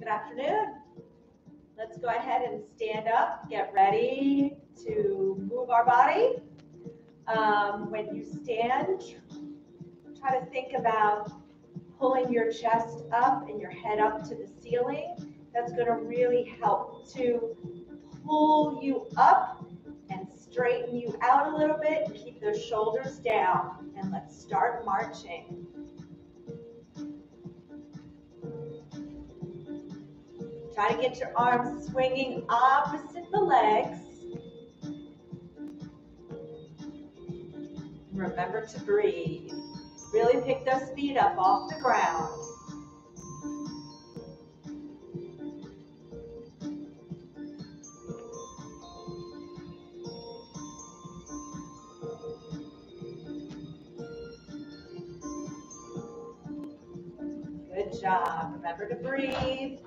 Good afternoon. Let's go ahead and stand up, get ready to move our body. When you stand, try to think about pulling your chest up and your head up to the ceiling. That's going to really help to pull you up and straighten you out a little bit. Keep those shoulders down, and let's start marching. Try to get your arms swinging opposite the legs. Remember to breathe. Really pick those feet up off the ground. Good job. Remember to breathe.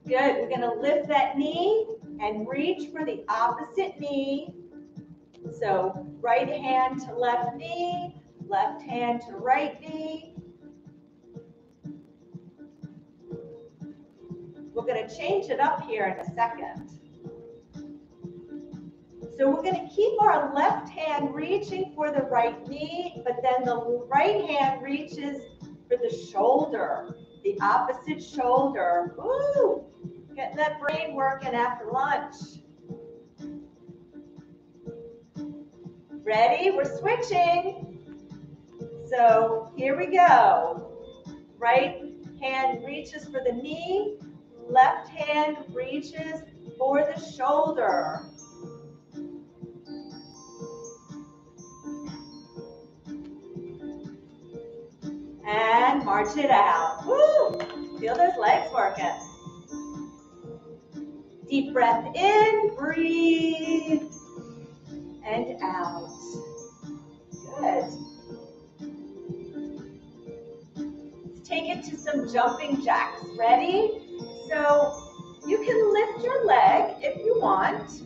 Good. We're going to lift that knee and reach for the opposite knee. So right hand to left knee, left hand to right knee. We're going to change it up here in a second. So we're going to keep our left hand reaching for the right knee, but then the right hand reaches for the shoulder, the opposite shoulder. Woo! Getting that brain working after lunch. Ready? We're switching. So here we go. Right hand reaches for the knee, left hand reaches for the shoulder. And march it out. Woo! Feel those legs working. Deep breath in, breathe, and out. Good. Let's take it to some jumping jacks. Ready? So you can lift your leg if you want,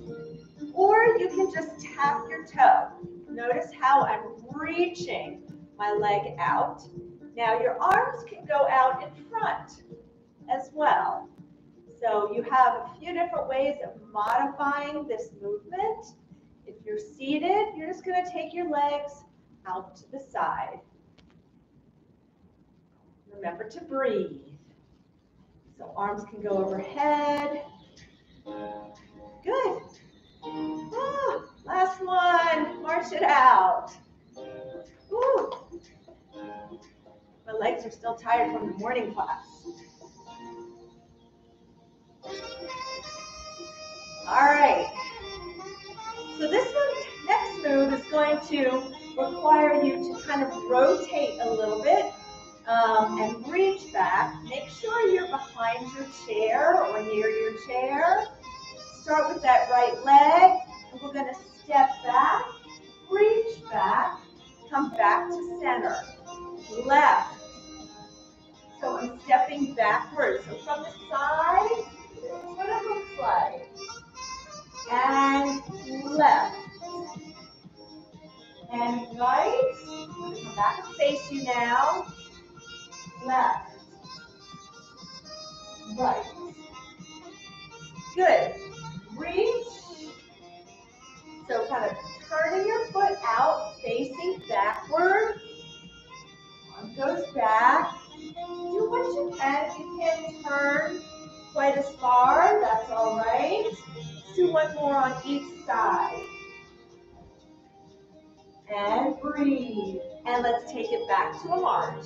or you can just tap your toe. Notice how I'm reaching my leg out. Now your arms can go out in front as well. So you have a few different ways of modifying this movement. If you're seated, you're just going to take your legs out to the side. Remember to breathe. So arms can go overhead. Good. Ah, last one. March it out. Woo. My legs are still tired from the morning class. All right. So this next move is going to require you to kind of rotate a little bit and reach back. Make sure you're behind your chair or near your chair. Start with that right leg, and we're going to step back, reach back, come back to center. Left. So I'm stepping backwards. So from the side, this is what it looks like. And left. And right. I'm going to come back and face you now. Left. Right. Good. Reach. So kind of turning your foot out, facing backward. Arm goes back. Do what you can. If you can't turn quite as far, that's all right. Let's do one more on each side. And breathe. And let's take it back to a march.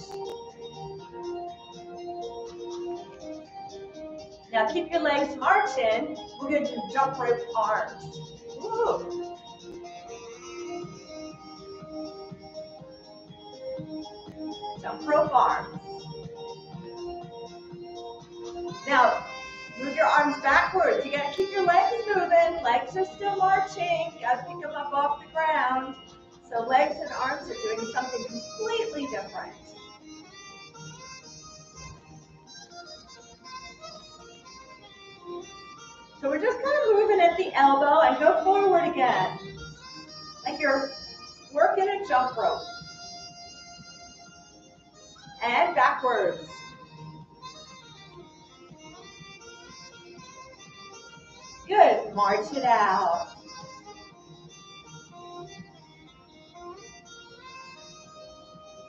Now keep your legs marching. We're going to do jump rope arms. Woo. Jump rope arms. Now, move your arms backwards. You got to keep your legs moving. Legs are still marching. You got to pick them up off the ground. So legs and arms are doing something completely different. So we're just kind of moving at the elbow and go forward again. you're working a jump rope. And backwards. Good, march it out.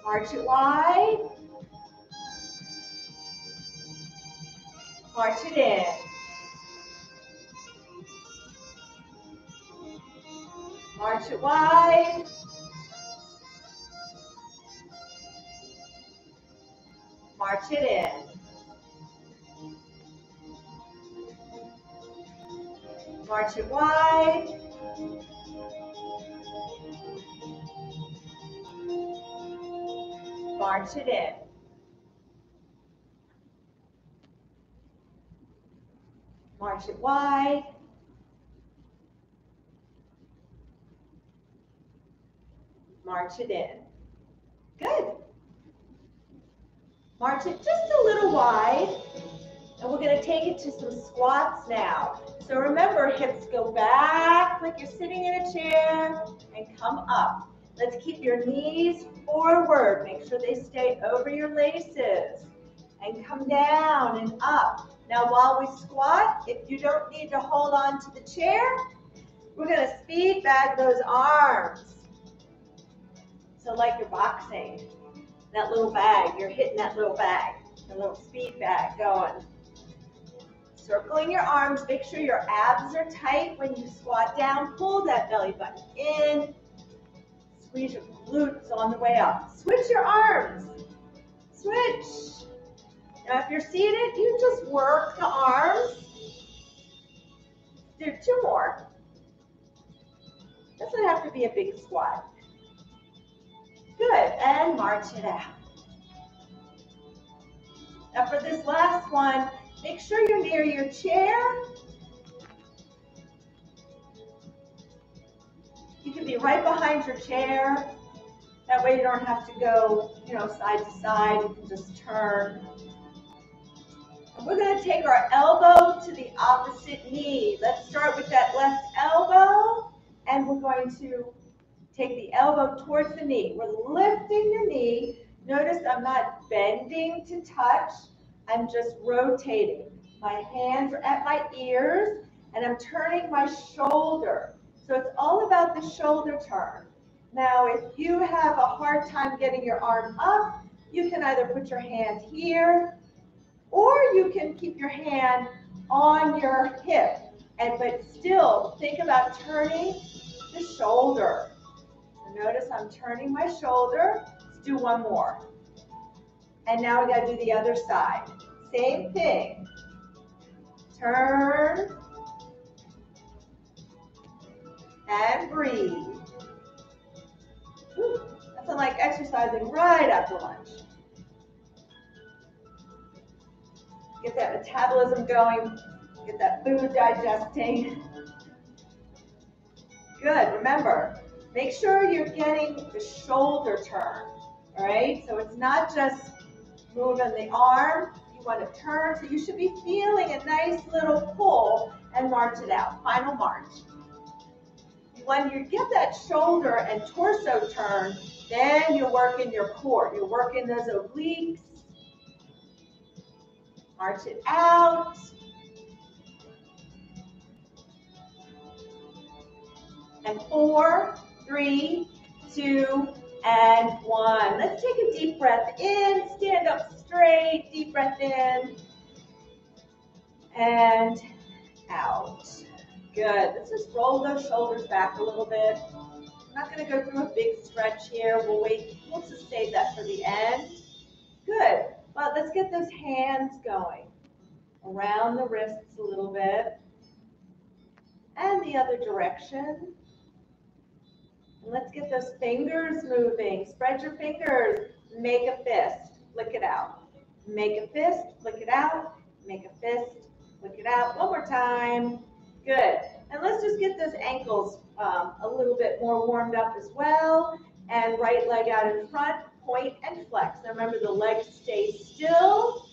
March it wide. March it in. March it wide. March it in. March it wide. March it in. March it wide. March it in. Good. March it just a little wide. And we're going to take it to some squats now. So remember, hips go back like you're sitting in a chair and come up. Let's keep your knees forward. Make sure they stay over your laces. And come down and up. Now while we squat, if you don't need to hold on to the chair, we're going to speed bag those arms. So like you're boxing, that little bag, you're hitting that little bag, a little speed bag going. Circling your arms, make sure your abs are tight when you squat down. Pull that belly button in. Squeeze your glutes on the way up. Switch your arms. Switch. Now if you're seated, you just work the arms. Do 2 more. Doesn't have to be a big squat. Good, and march it out. Now for this last one, make sure you're near your chair. You can be right behind your chair. That way you don't have to go, side to side. You can just turn. And we're going to take our elbow to the opposite knee. Let's start with that left elbow, and we're going to take the elbow towards the knee. We're lifting the knee. Notice I'm not bending to touch. I'm just rotating. My hands are at my ears, and I'm turning my shoulder. So it's all about the shoulder turn. Now, if you have a hard time getting your arm up, you can either put your hand here, or you can keep your hand on your hip, but still think about turning the shoulder. So notice I'm turning my shoulder. Let's do one more. And now we got to do the other side. Same thing. Turn and breathe. Whew, that's like exercising right after lunch. Get that metabolism going, get that food digesting. Good, remember, make sure you're getting the shoulder turn, all right? So it's not just moving the arm, you want to turn, so you should be feeling a nice little pull and march it out, final march. When you get that shoulder and torso turn, then you're working your core, you're working those obliques. March it out. And 4, 3, 2, and 1. Let's take a deep breath in, stand up straight, deep breath in, and out. Good. Let's just roll those shoulders back a little bit. I'm not going to go through a big stretch here. We'll just save that for the end. Good. Well, let's get those hands going. Around the wrists a little bit. And the other direction. And let's get those fingers moving. Spread your fingers. Make a fist. Flick it out. Make a fist. Flick it out. Make a fist. Flick it out. One more time. Good. And let's just get those ankles a little bit more warmed up as well. And right leg out in front. Point and flex. Now remember, the legs stay still.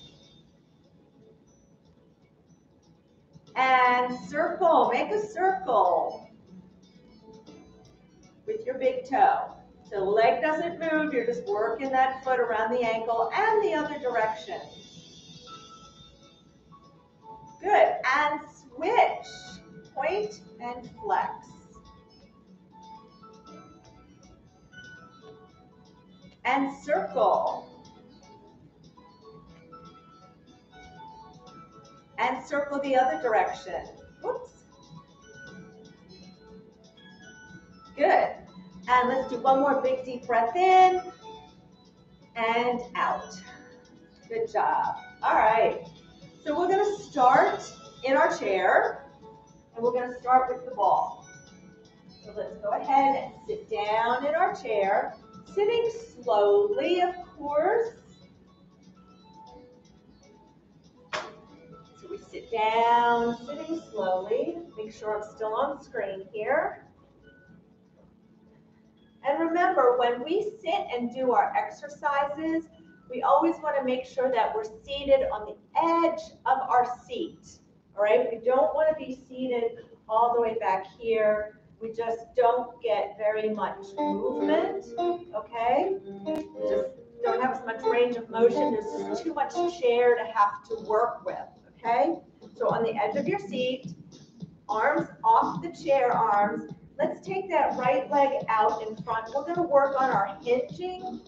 And circle. Make a circle. With with your big toe. So the leg doesn't move, you're just working that foot around the ankle and the other direction. Good, and switch, point and flex. And circle. And circle the other direction. Whoops. Good. And let's do one more big deep breath in and out. Good job. All right. So we're going to start in our chair, and we're going to start with the ball. So let's go ahead and sit down in our chair, sitting slowly, of course. So we sit down, sitting slowly. Make sure I'm still on screen here. And remember, when we sit and do our exercises, we always want to make sure that we're seated on the edge of our seat. All right, we don't want to be seated all the way back here. We just don't get very much movement, okay? We just don't have as much range of motion. There's just too much chair to have to work with, okay? So on the edge of your seat, arms off the chair arms. Let's take that right leg out in front. We're going to work on our hinging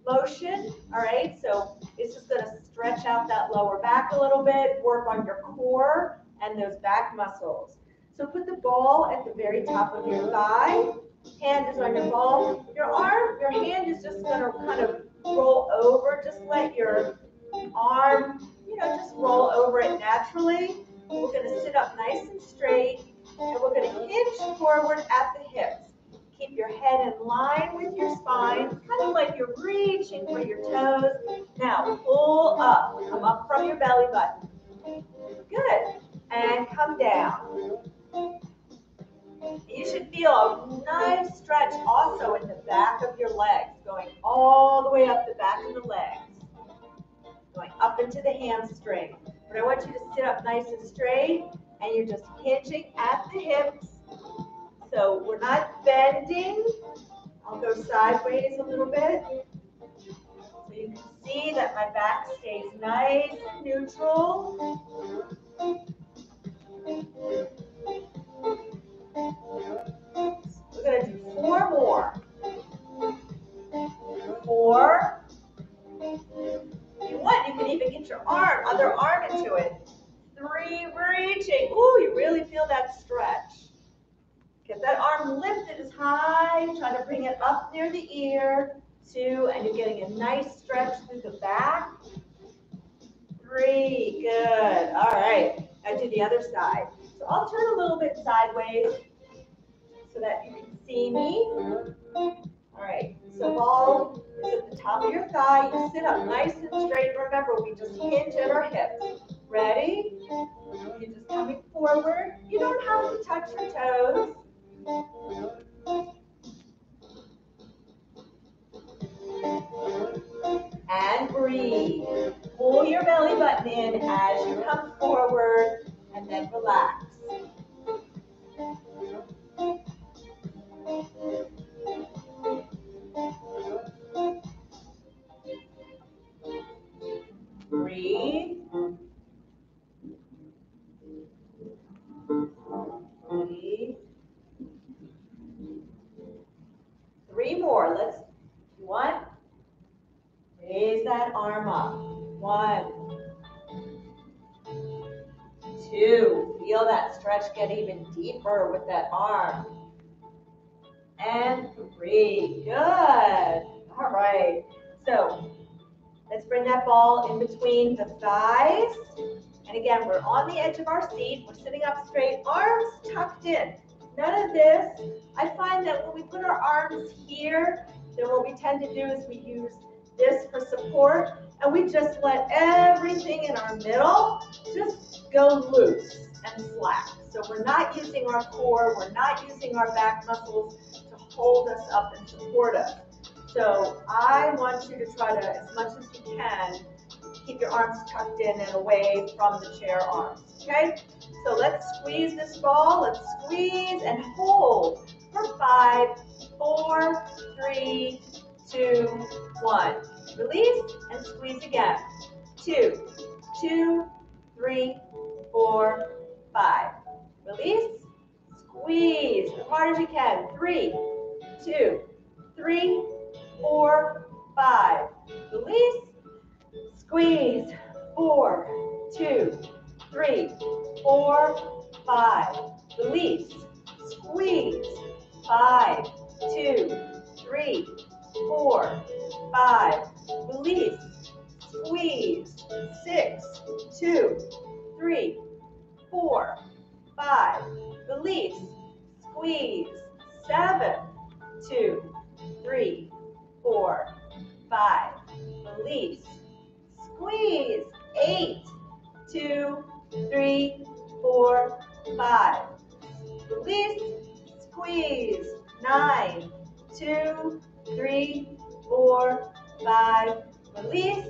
motion, all right? So it's just going to stretch out that lower back a little bit, work on your core and those back muscles. So put the ball at the very top of your thigh. Hand is on your ball. Your hand is just going to kind of roll over. Just let your arm, just roll over it naturally. We're going to sit up nice and straight, and we're going to hinge forward at the hips. Keep your head in line with your spine, kind of like you're reaching for your toes. Now, pull up. Come up from your belly button. Good. And come down. You should feel a nice stretch also in the back of your legs, going all the way up the back of the legs, going up into the hamstring. But I want you to sit up nice and straight, and you're just hinging at the hips. So we're not bending. I'll go sideways a little bit. So you can see that my back stays nice and neutral. We're going to do 4 more. 4. If you want, you can even get your other arm into it. 3, reaching. Ooh, you really feel that stretch. Get that arm lifted as high. Try to bring it up near the ear. 2, and you're getting a nice stretch through the back. 3, good. All right, now do the other side. So I'll turn a little bit sideways so that you can see me. All right, so ball is at the top of your thigh. You sit up nice and straight. Remember, we just hinge at our hips. Ready? You're just coming forward. You don't have to touch your toes. And breathe. Pull your belly button in as you come forward, and then relax. Breathe. Breathe. 3 more. Let's, if you want, raise that arm up. 1, 2. Feel that stretch get even deeper with that arm. And 3. Good. All right. So let's bring that ball in between the thighs. And again, we're on the edge of our seat. We're sitting up straight, arms tucked in. None of this. I find that when we put our arms here, then what we tend to do is we use this for support, and we just let everything in our middle just go loose and slack. So we're not using our core, we're not using our back muscles to hold us up and support us. So I want you to try to, as much as you can, keep your arms tucked in and away from the chair arms, okay? So let's squeeze this ball. Let's squeeze and hold for 5, 4, 3, 2, 1. Release and squeeze again. 2, 2, 3, 4, 5. Release, squeeze as hard as you can. 3, 2, 3, 4, 5. Release, squeeze. 4, 2, 3, 4, 5. Release, squeeze. 5, 2, 3, 4, 5. Release, squeeze. 6, 2, 3, 4, 5. Release, squeeze. 7, 2, 3, 4, 5. Release, squeeze. 8, 2, 3, 4, 5. Release, squeeze. 9, 2, 3, 4, 5. Release,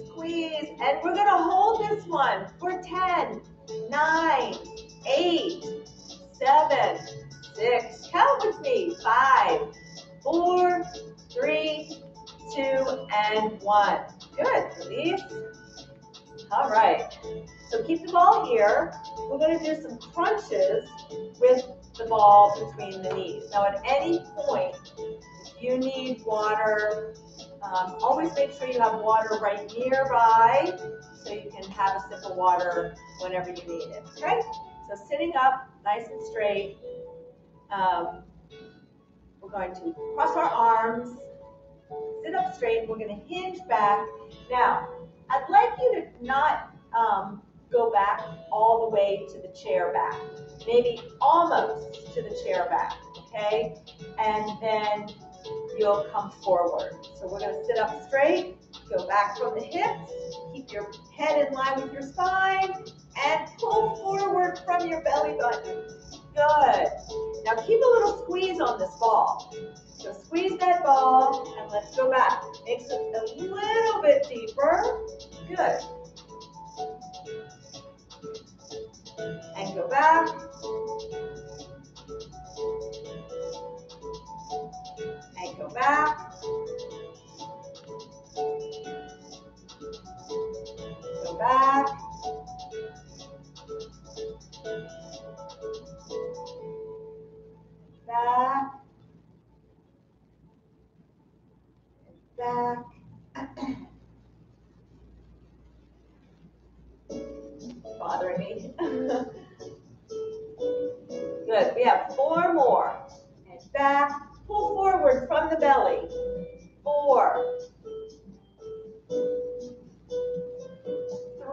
squeeze. And we're going to hold this one for 10, 9, 8, 7, 6. Count with me. 5, 4, 3, 2, and 1. Good. Release. All right. So keep the ball here. We're going to do some crunches with the ball between the knees. Now, at any point, if you need water, always make sure you have water right nearby so you can have a sip of water whenever you need it. Okay? So sitting up, nice and straight. We're going to cross our arms, sit up straight. We're going to hinge back. Now, I'd like you to not go back all the way to the chair back. Maybe almost to the chair back, okay? And then you'll come forward. So we're going to sit up straight, go back from the hips, keep your head in line with your spine, and pull forward from your belly button. Good. Now keep a little squeeze on this ball. So squeeze that ball, and let's go back. Makes it a little bit deeper. Good. And go back. And go back. Go back. Back. Back. Bothering me. Good. We have 4 more. And back. Pull forward from the belly. 4,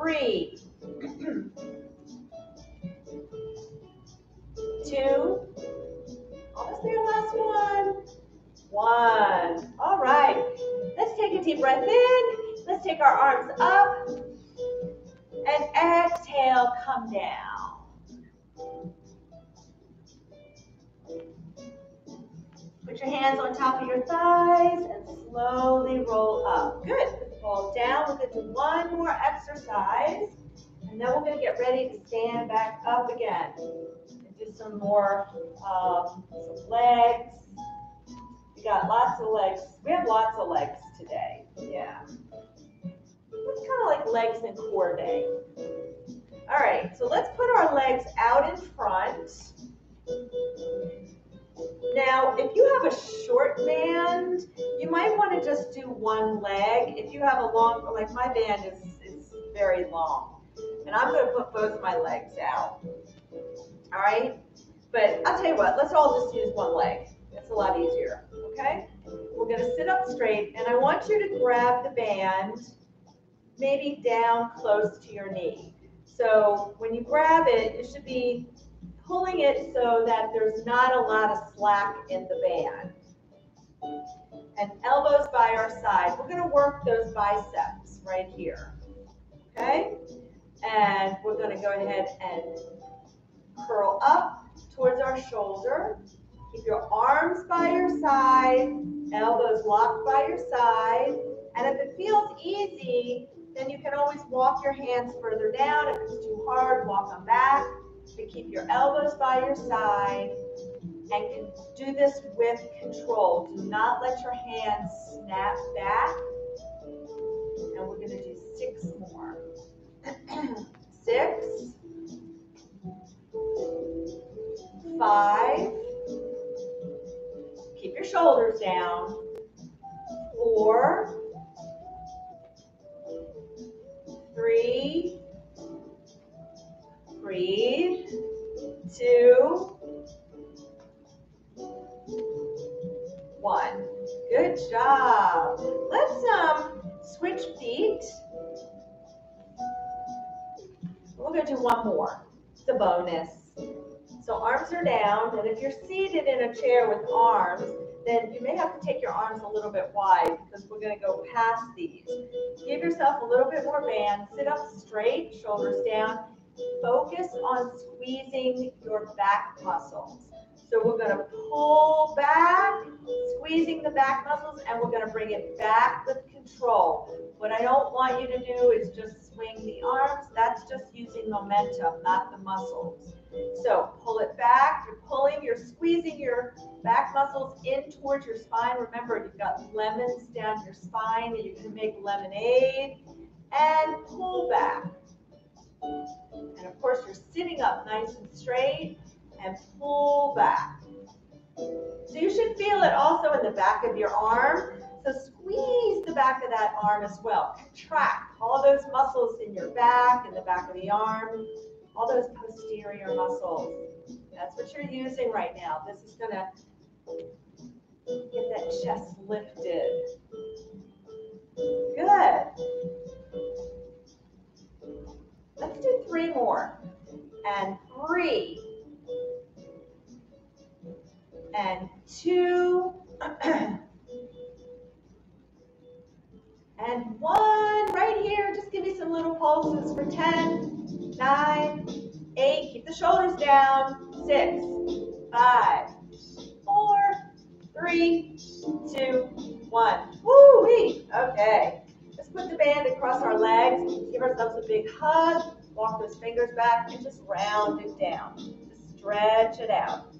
3, 2, almost there, last one. 1. All right. Let's take a deep breath in. Let's take our arms up. And exhale, come down. Put your hands on top of your thighs and slowly roll up. Good. Put the ball down. We're going to do one more exercise. And then we're going to get ready to stand back up again. And do some more some legs. We got lots of legs. We have lots of legs today. Yeah. It's kind of like legs and core day. All right, so let's put our legs out in front. Now, if you have a short band, you might want to just do one leg. If you have a long, like my band is very long. And I'm going to put both my legs out. All right? But I'll tell you what, let's all just use one leg. It's a lot easier, okay? We're going to sit up straight, and I want you to grab the band maybe down close to your knee. So when you grab it, you should be pulling it so that there's not a lot of slack in the band. And elbows by our side. We're going to work those biceps right here, okay? And we're going to go ahead and curl up towards our shoulder. Keep your arms by your side, elbows locked by your side. And if it feels easy, then you can always walk your hands further down. If it's too hard, walk them back. But keep your elbows by your side. and do this with control. Do not let your hands snap back. And we're going to do 6 more. 6, 5, keep your shoulders down. 4, 3, breathe. 2, 1. Good job. Let's switch feet. We're going to do one more. It's a bonus. So arms are down, and if you're seated in a chair with arms, then you may have to take your arms a little bit wide because we're going to go past these. Give yourself a little bit more band. Sit up straight, shoulders down. Focus on squeezing your back muscles. So we're going to pull back, squeezing the back muscles, and we're going to bring it back with control. What I don't want you to do is just swing the arms. That's just using momentum, not the muscles. So pull it back. You're pulling, you're squeezing your back muscles in towards your spine. Remember, you've got lemons down your spine that you can make lemonade. And pull back. And of course, you're sitting up nice and straight. And pull back. So you should feel it also in the back of your arm. So squeeze the back of that arm as well. Contract all those muscles in your back, in the back of the arm, all those posterior muscles. That's what you're using right now. This is going to get that chest lifted. Good. Let's do 3 more. And 3. And 2, and 1, right here. Just give me some little pulses for 10, 9, 8, keep the shoulders down, 6, 5, 4, 3, 2, 1. Woo-wee, okay. Let's put the band across our legs, give ourselves a big hug, walk those fingers back, and just round it down. Just stretch it out.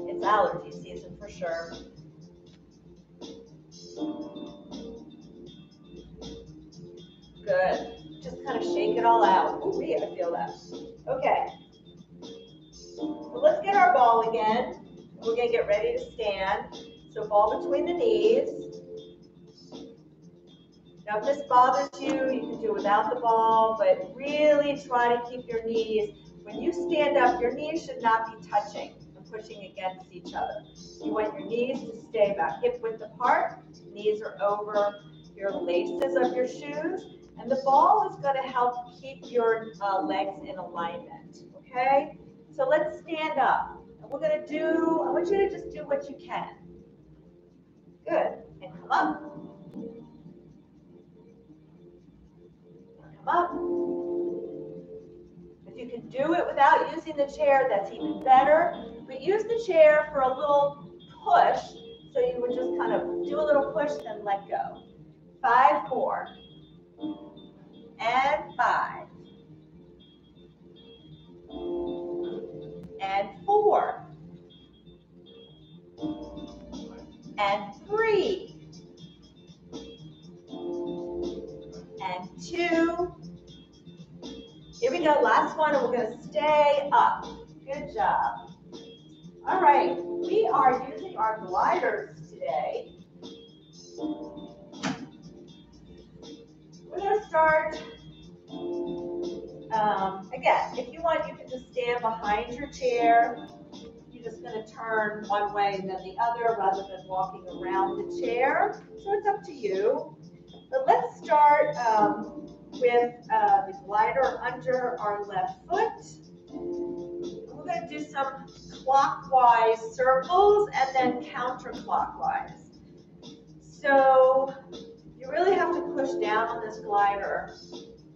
It's allergy season for sure. Good. Just kind of shake it all out. Ooh, I feel that. Okay. So let's get our ball again. We're going to get ready to stand. So ball between the knees. Now if this bothers you, you can do it without the ball, but really try to keep your knees. When you stand up, your knees should not be touching. Pushing against each other. You want your knees to stay about hip width apart. Knees are over your laces of your shoes. And the ball is going to help keep your legs in alignment. Okay? So let's stand up. And we're going to do, I want you to just do what you can. Good. And come up. Come up. If you can do it without using the chair, that's even better. But use the chair for a little push, so you would just kind of do a little push and let go. 5 more. And 5. And 4. And 3. And 2. Here we go, last one, and we're going to stay up. Good job. All right, we are using our gliders today. We're going to start, again, if you want, you can just stand behind your chair. You're just going to turn one way and then the other rather than walking around the chair. So it's up to you. But let's start with the glider under our left foot. We're going to do some clockwise circles and then counterclockwise. So you really have to push down on this glider.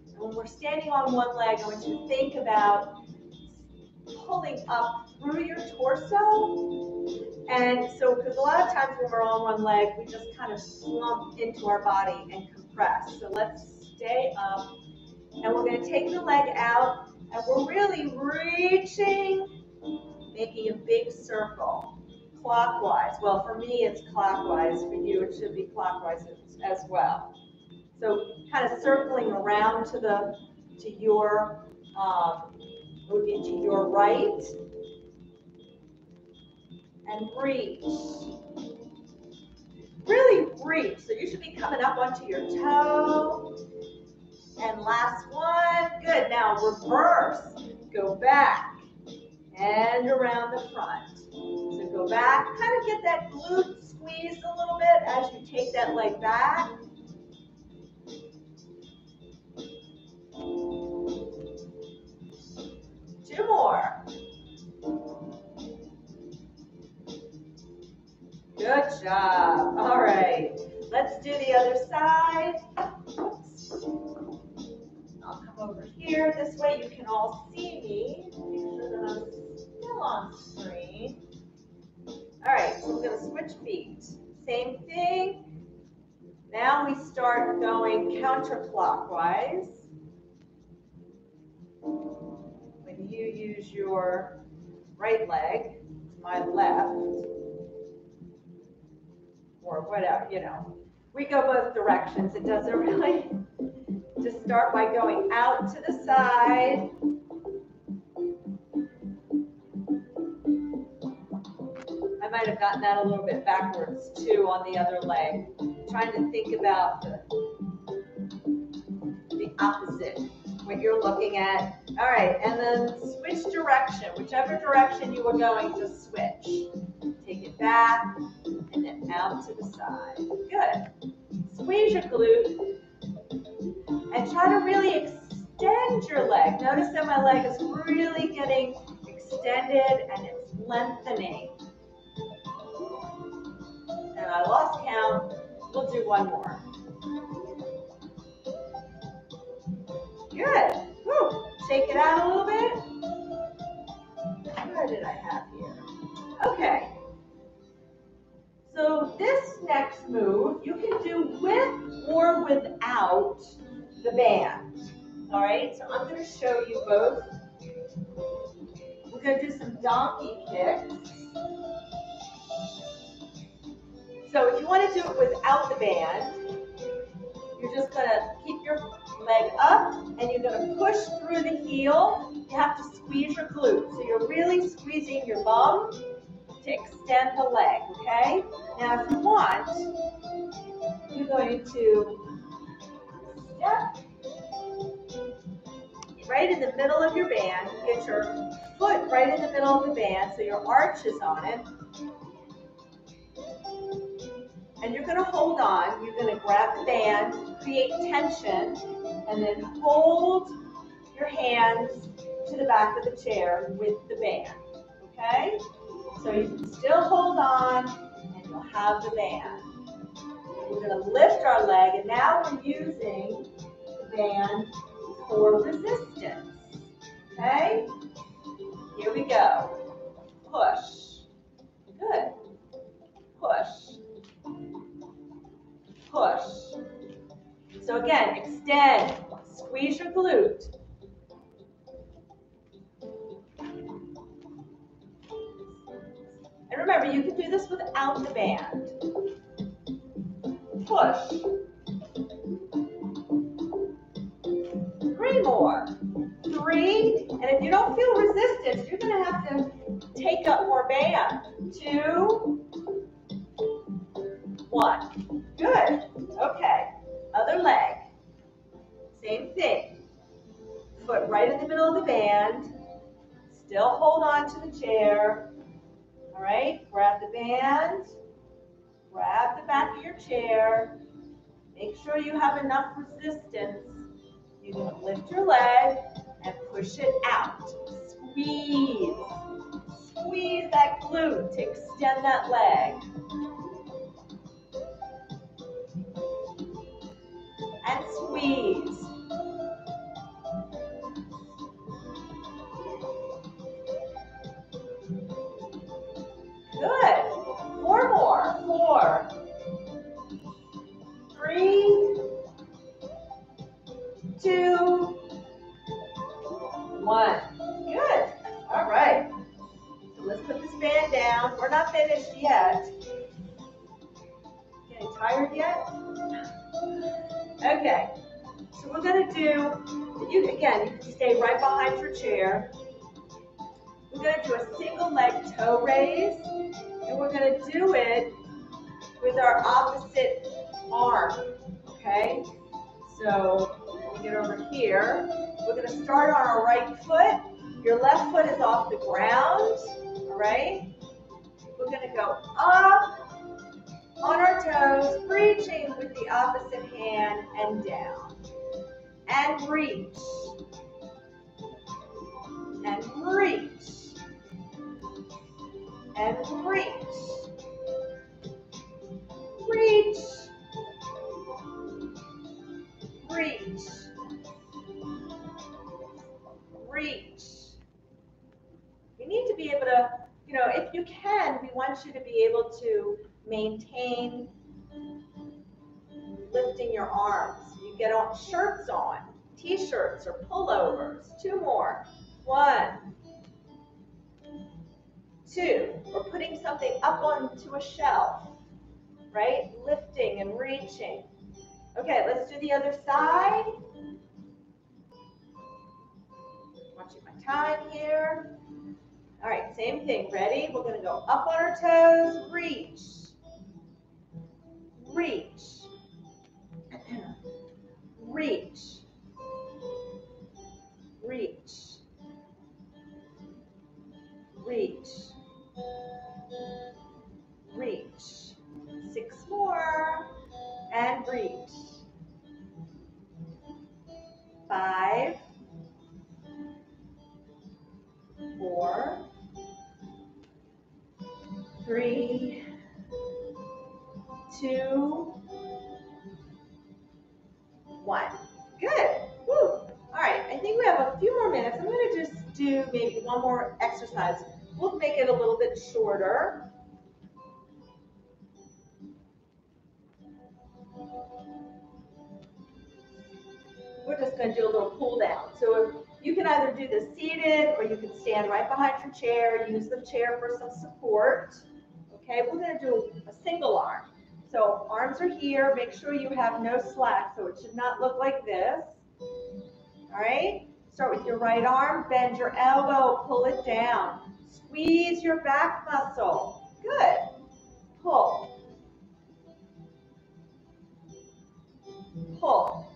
And when we're standing on one leg, I want you to think about pulling up through your torso. And so, because a lot of times when we're on one leg, we just kind of slump into our body and compress. So let's stay up. And we're going to take the leg out, and we're really reaching making a big circle, clockwise. Well, for me, it's clockwise. For you, it should be clockwise as well. So kind of circling around to your into your right, and reach. Really reach. So you should be coming up onto your toe. And last one. Good. Now reverse. Go back and around the front. So go back. Kind of get that glute squeezed a little bit as you take that leg back. Two more. Good job. All right. Let's do the other side. Oops. I'll come over here. This way you can all see me. Make sure that I'm still on screen. All right. So we're going to switch feet. Same thing. Now we start going counterclockwise. When you use your right leg, my left, or whatever, you know. We go both directions. It doesn't really. Just start by going out to the side. I might have gotten that a little bit backwards too on the other leg. Trying to think about the opposite, what you're looking at. All right, and then switch direction. Whichever direction you were going, just switch. Take it back, and then out to the side. Good. Squeeze your glute, and try to really extend your leg. Notice that my leg is really getting extended, and it's lengthening. And I lost count. We'll do one more. Good. Woo. Shake it out a little bit. Where did I have here? Okay. So this next move you can do with or without the band. All right. So I'm going to show you both. We're going to do some donkey kicks. So if you want to do it without the band, you're just going to keep your leg up and you're going to push through the heel. You have to squeeze your glute. So you're really squeezing your bum to extend the leg, okay? Now if you want, you're going to step right in the middle of your band. Get your foot right in the middle of the band so your arch is on it. And you're going to hold on. You're going to grab the band, create tension, and then hold your hands to the back of the chair with the band, okay? So you can still hold on, and you'll have the band. We're going to lift our leg, and now we're using the band for resistance, okay? Here we go. Push. Good. Push. Push. So again, extend, squeeze your glute. And remember, you can do this without the band. Push. 3 more. 3, and if you don't feel resistance, you're going to have to take up more band. 2, 1. Good. Okay. Other leg. Same thing. Foot right in the middle of the band. Still hold on to the chair. All right. Grab the band. Grab the back of your chair. Make sure you have enough resistance. You're going to lift your leg and push it out. Squeeze. Squeeze that glute to extend that leg. And squeeze. Good. 4 more. 4, 3, 2, 1. Good. All right. So let's put this band down. We're not finished yet. Getting tired yet? Okay. So we're going to do, you can stay right behind your chair. We're going to do a single leg toe raise, and we're going to do it with our opposite arm, okay? So when we get over here, we're going to start on our right foot. Your left foot is off the ground, all right? We're going to go up on our toes, reaching with the opposite hand and down. And reach. And reach. And reach. Reach. Reach. Reach. You need to be able to, if you can, we want you to be able to maintain lifting your arms. You get all shirts on, t-shirts or pullovers. 2 more. 1, 2. Or putting something up onto a shelf, right? Lifting and reaching. Okay, let's do the other side. Watching my time here. All right, same thing. Ready? We're going to go up on our toes, reach, reach, reach, reach, reach, reach. 6 more, and reach. 5, 4, 3, 2, 1. Good. Woo. All right, I think we have a few more minutes. I'm going to just do maybe one more exercise. We'll make it a little bit shorter. We're just going to do a little cool down. So you can either do this seated or you can stand right behind your chair, use the chair for some support. Okay, we're going to do a single arm. So arms are here. Make sure you have no slack, so it should not look like this. All right, start with your right arm, bend your elbow, pull it down. Squeeze your back muscle. Good. Pull. Pull.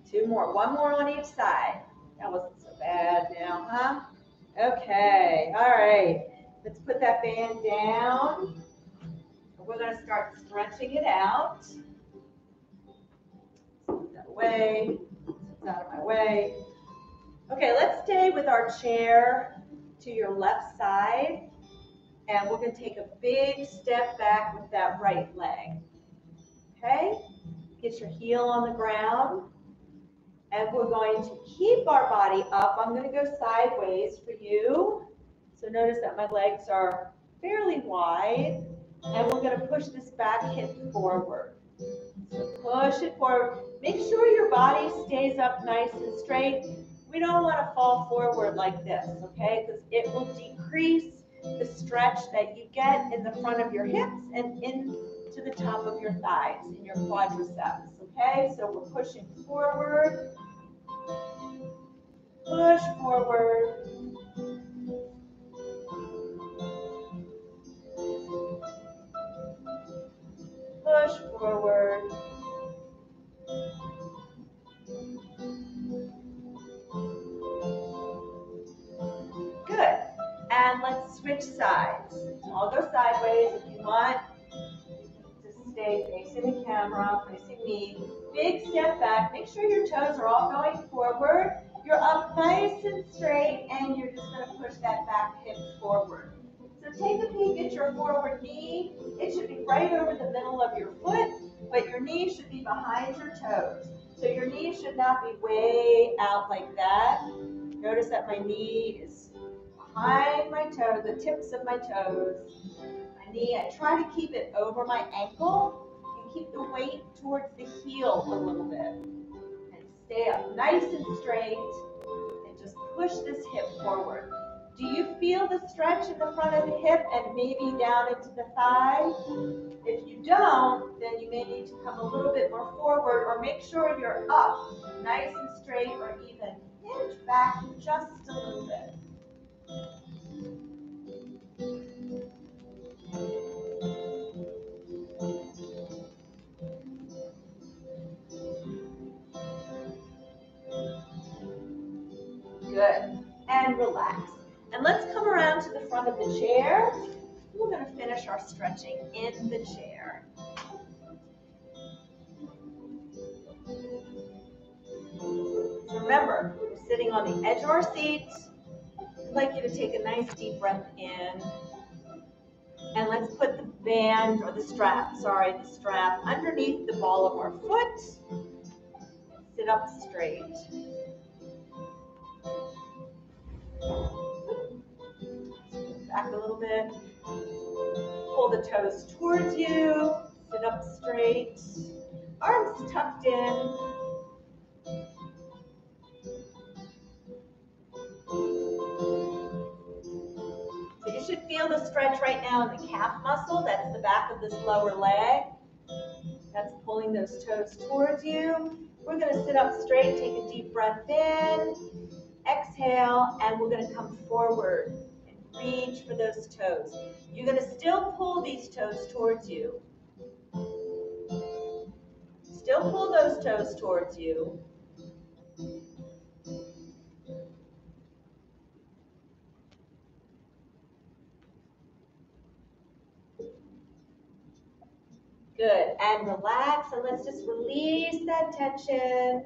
Two more. One more on each side. That wasn't so bad now, huh? Okay. All right. Let's put that band down. We're going to start stretching it out. Put that away. It's out of my way. Okay, let's stay with our chair to your left side. And we're going to take a big step back with that right leg. Okay? Get your heel on the ground. And we're going to keep our body up. I'm going to go sideways for you. So notice that my legs are fairly wide. And we're going to push this back hip forward. So push it forward. Make sure your body stays up nice and straight. We don't want to fall forward like this, okay? Because it will decrease the stretch that you get in the front of your hips and into the top of your thighs, in your quadriceps, okay? So we're pushing forward. Push forward. Push forward. Good. And let's switch sides. I'll go sideways if you want. Just stay facing the camera, facing me. Big step back. Make sure your toes are all going forward. You're up nice and straight, and you're just going to push that back hip forward. So take a peek at your forward knee. It should be right over the middle of your foot, but your knee should be behind your toes. So your knee should not be way out like that. Notice that my knee is behind my toes, the tips of my toes. My knee, I try to keep it over my ankle and keep the weight towards the heel a little bit. And stay up nice and straight. And just push this hip forward. Do you feel the stretch in the front of the hip and maybe down into the thigh? If you don't, then you may need to come a little bit more forward, or make sure you're up nice and straight, or even hinge back just a little bit. Good. And relax. And let's come around to the front of the chair. We're going to finish our stretching in the chair. So remember, we're sitting on the edge of our seat. I'd like you to take a nice deep breath in. And let's put the band, or the strap underneath the ball of our foot. Sit up straight. Back a little bit. Pull the toes towards you. Sit up straight. Arms tucked in. So you should feel the stretch right now in the calf muscle. That's the back of this lower leg. That's pulling those toes towards you. We're going to sit up straight, take a deep breath in, exhale, and we're going to come forward and reach for those toes. You're going to still pull these toes towards you. Still pull those toes towards you. Good, and relax, and let's just release that tension.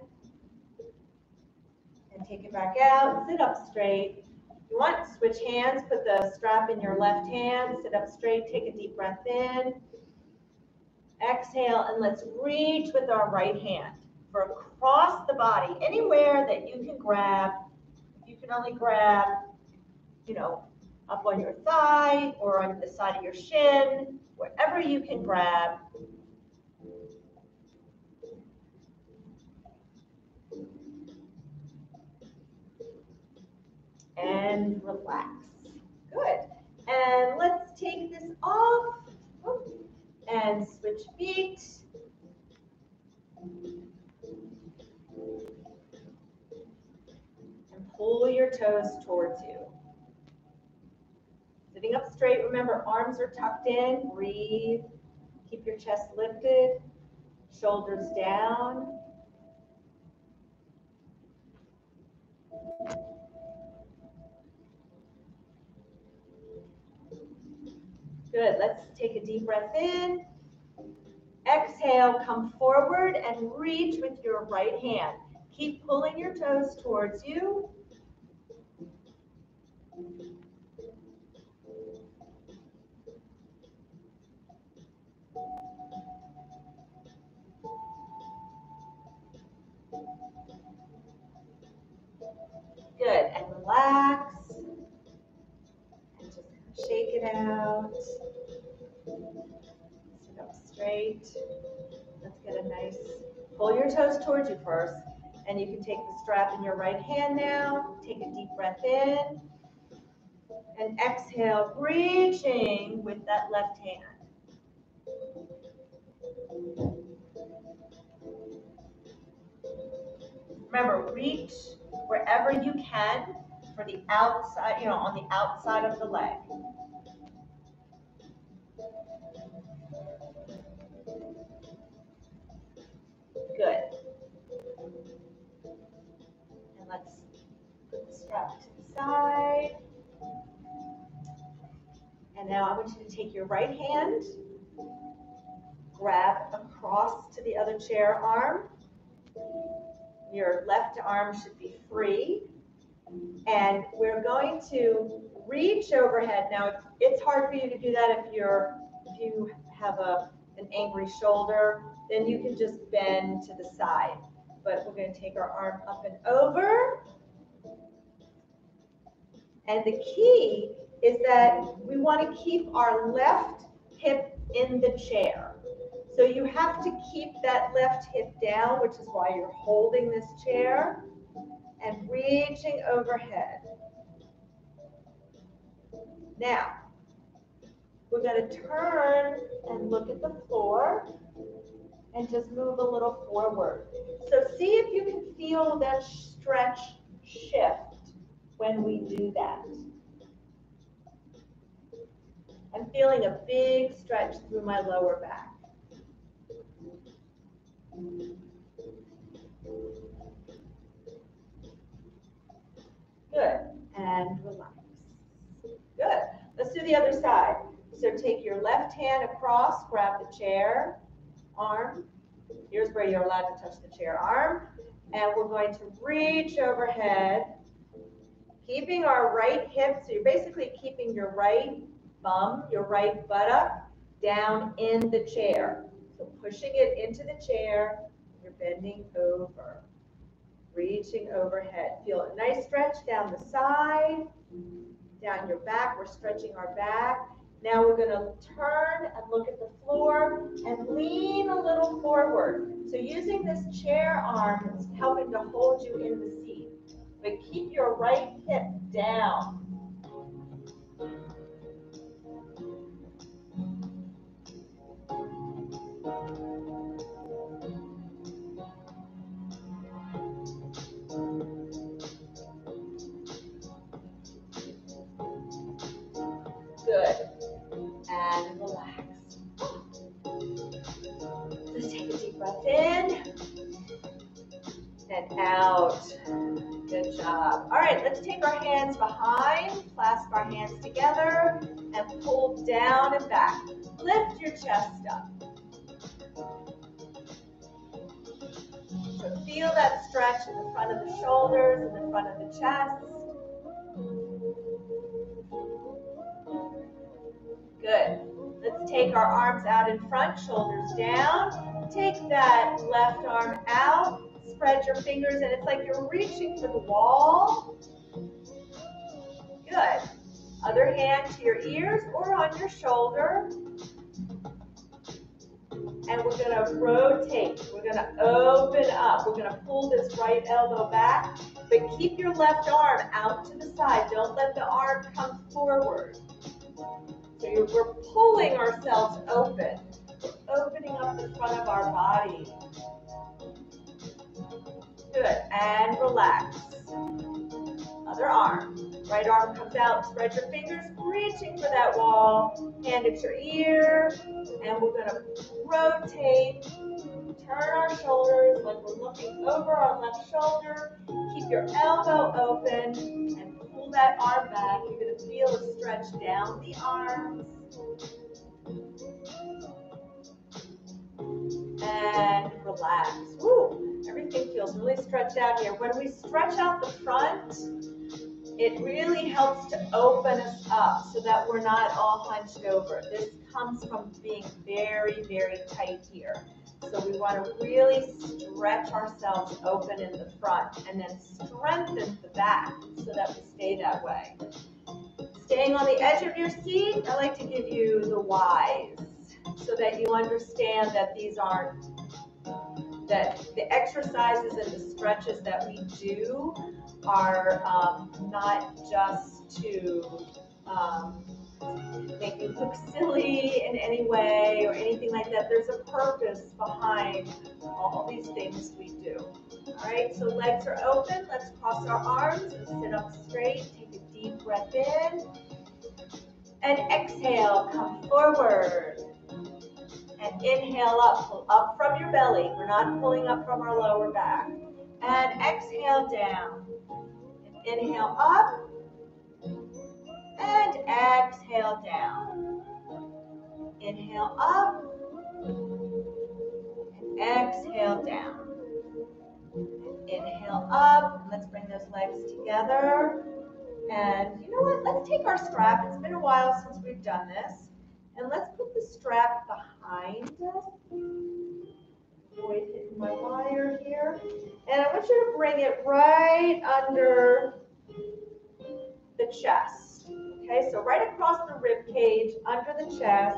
And take it back out, sit up straight. If you want, switch hands, put the strap in your left hand, sit up straight, take a deep breath in. Exhale, and let's reach with our right hand for across the body, anywhere that you can grab. If you can only grab, up on your thigh or on the side of your shin, wherever you can grab. And relax. Good. And let's take this off. And switch feet. And pull your toes towards you. Sitting up straight, remember, arms are tucked in. Breathe. Keep your chest lifted. Shoulders down. Good. Let's take a deep breath in. Exhale, come forward and reach with your right hand. Keep pulling your toes towards you. Good, and relax. And just shake it out. Sit up straight. Let's get a nice, pull your toes towards you first. And you can take the strap in your right hand now. Take a deep breath in. And exhale, reaching with that left hand. Remember, reach wherever you can for the outside, on the outside of the leg. Good. And let's put the strap to the side. And now I want you to take your right hand, grab across to the other chair arm. Your left arm should be free. And we're going to reach overhead. Now, it's hard for you to do that if you have an angry shoulder, then you can just bend to the side. But we're going to take our arm up and over. And the key is that we want to keep our left hip in the chair. So you have to keep that left hip down, which is why you're holding this chair, and reaching overhead. Now, we're going to turn and look at the floor and just move a little forward. So see if you can feel that stretch shift when we do that. I'm feeling a big stretch through my lower back. Good, and relax. Good. Let's do the other side. So take your left hand across, grab the chair, arm. Here's where you're allowed to touch the chair, arm. And we're going to reach overhead, keeping our right hip. So you're basically keeping your right bum, your right buttock down in the chair. So pushing it into the chair, you're bending over, reaching overhead. Feel a nice stretch down the side, down your back. We're stretching our back. Now we're going to turn and look at the floor and lean a little forward. So using this chair arm is helping to hold you in the seat. But keep your right hip down. Good. And relax. Let's take a deep breath in and out. Good job. All right, let's take our hands behind, clasp our hands together, and pull down and back. Lift your chest up. So feel that stretch in the front of the shoulders, in the front of the chest. Good. Let's take our arms out in front, shoulders down. Take that left arm out, spread your fingers, and it's like you're reaching for the wall. Good. Other hand to your ears or on your shoulder. And we're going to rotate. We're going to open up. We're going to pull this right elbow back, but keep your left arm out to the side. Don't let the arm come forward. So we're pulling ourselves open. We're opening up the front of our body. Good. And relax. Other arm. Right arm comes out. Spread your fingers, reaching for that wall. Hand at your ear. And we're going to rotate. Turn our shoulders like we're looking over our left shoulder. Keep your elbow open and pull that arm back. You're going to feel a stretch down the arms. And relax. Woo! Everything feels really stretched out here. When we stretch out the front, it really helps to open us up so that we're not all hunched over. This comes from being very, very tight here. So we want to really stretch ourselves open in the front and then strengthen the back so that we stay that way. Staying on the edge of your seat, I like to give you the whys so that you understand that these aren't, that the exercises and the stretches that we do are not just to make you look silly in any way or anything like that. There's a purpose behind all these things we do. All right, so legs are open. Let's cross our arms and sit up straight. Take a deep breath in. And exhale, come forward. And inhale up, pull up from your belly. We're not pulling up from our lower back. And exhale down. And inhale up. And exhale down. Inhale up. And exhale down. Inhale up. Let's bring those legs together. And you know what? Let's take our strap. It's been a while since we've done this. And let's put the strap behind us. Avoid hitting my wire here. And I want you to bring it right under the chest. Okay, so right across the rib cage, under the chest,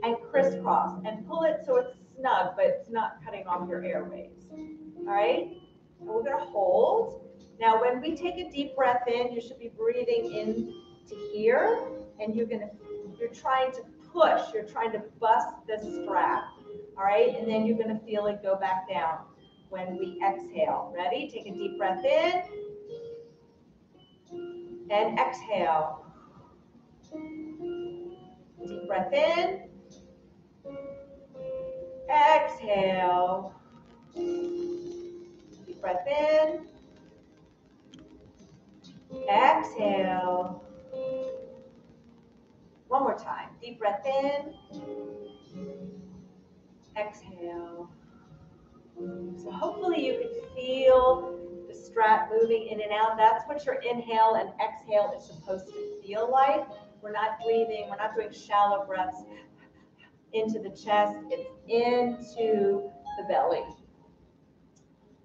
and crisscross. And pull it so it's snug, but it's not cutting off your airways. All right? And we're going to hold. Now, when we take a deep breath in, you should be breathing in to here, and you're trying to push, you're trying to bust the strap. All right? And then you're going to feel it go back down when we exhale. Ready? Take a deep breath in and exhale. Deep breath in. Exhale. Deep breath in. Exhale. One more time. Deep breath in. Exhale. So hopefully you can feel the strap moving in and out. That's what your inhale and exhale is supposed to feel like. We're not breathing, we're not doing shallow breaths into the chest. It's into the belly.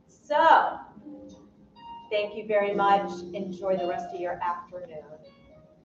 So, thank you very much. Enjoy the rest of your afternoon.